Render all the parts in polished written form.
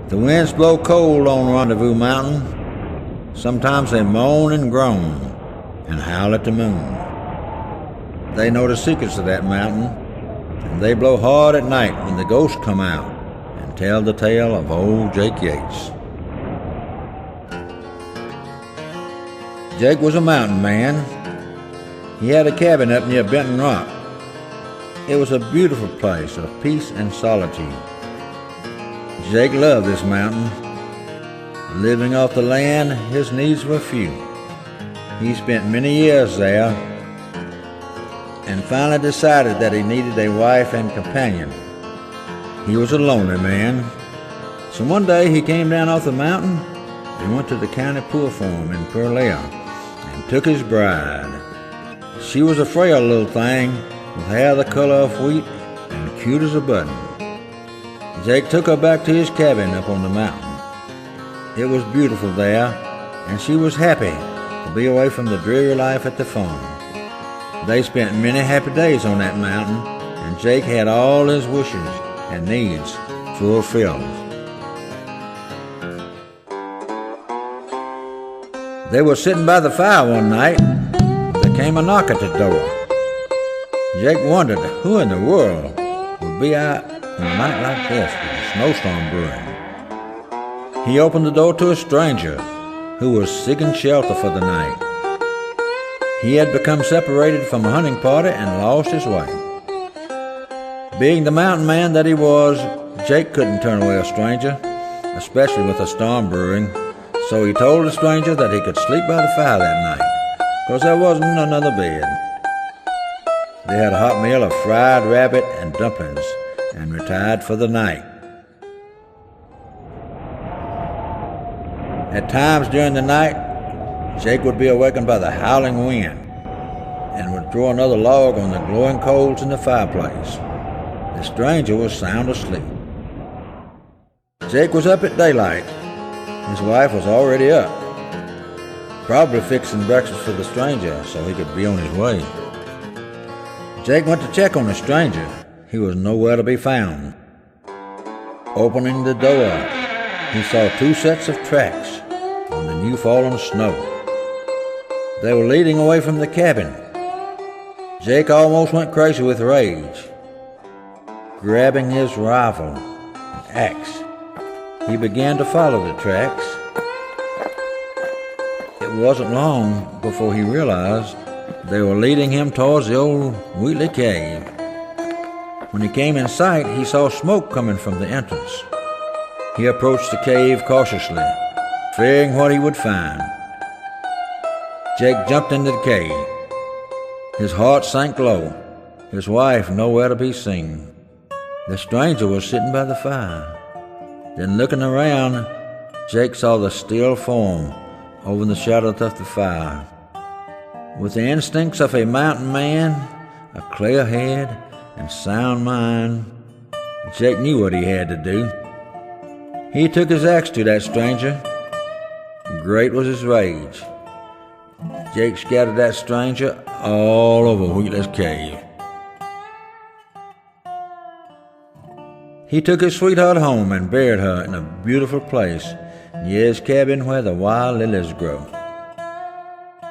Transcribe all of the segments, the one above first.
The winds blow cold on Rendezvous Mountain. Sometimes they moan and groan and howl at the moon. They know the secrets of that mountain, and they blow hard at night when the ghosts come out and tell the tale of old Jake Yates. Jake was a mountain man. He had a cabin up near Benton Rock. It was a beautiful place of peace and solitude. Jake loved this mountain. Living off the land, his needs were few. He spent many years there and finally decided that he needed a wife and companion. He was a lonely man. So one day he came down off the mountain and went to the county poor farm in Pearlia and took his bride. She was a frail little thing with hair the color of wheat and cute as a button. Jake took her back to his cabin up on the mountain. It was beautiful there, and she was happy to be away from the dreary life at the farm. They spent many happy days on that mountain, and Jake had all his wishes and needs fulfilled. They were sitting by the fire one night. There came a knock at the door. Jake wondered who in the world would be out on a night like this with a snowstorm brewing. He opened the door to a stranger who was seeking shelter for the night. He had become separated from a hunting party and lost his way. Being the mountain man that he was, Jake couldn't turn away a stranger, especially with a storm brewing, so he told the stranger that he could sleep by the fire that night, because there wasn't another bed. They had a hot meal of fried rabbit and dumplings and retired for the night. At times during the night, Jake would be awakened by the howling wind and would throw another log on the glowing coals in the fireplace. The stranger was sound asleep. Jake was up at daylight. His wife was already up, probably fixing breakfast for the stranger so he could be on his way. Jake went to check on the stranger. He was nowhere to be found. Opening the door, he saw two sets of tracks on the new fallen snow. They were leading away from the cabin. Jake almost went crazy with rage. Grabbing his rifle and axe, he began to follow the tracks. It wasn't long before he realized they were leading him towards the old Wheatley cave. When he came in sight, he saw smoke coming from the entrance. He approached the cave cautiously, fearing what he would find. Jake jumped into the cave. His heart sank low, his wife nowhere to be seen. The stranger was sitting by the fire. Then looking around, Jake saw the still form over in the shadow of the fire. With the instincts of a mountain man, a clear head, and sound mind, Jake knew what he had to do. He took his axe to that stranger. Great was his rage. Jake scattered that stranger all over Wheatley's cave. He took his sweetheart home and buried her in a beautiful place near his cabin where the wild lilies grow.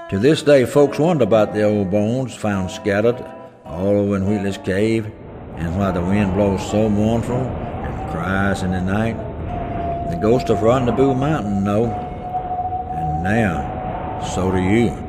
To this day, folks wonder about the old bones found scattered all over in Wheatley's cave, and why the wind blows so mournful and cries in the night. The ghost of Rendezvous Mountain know, and now so do you.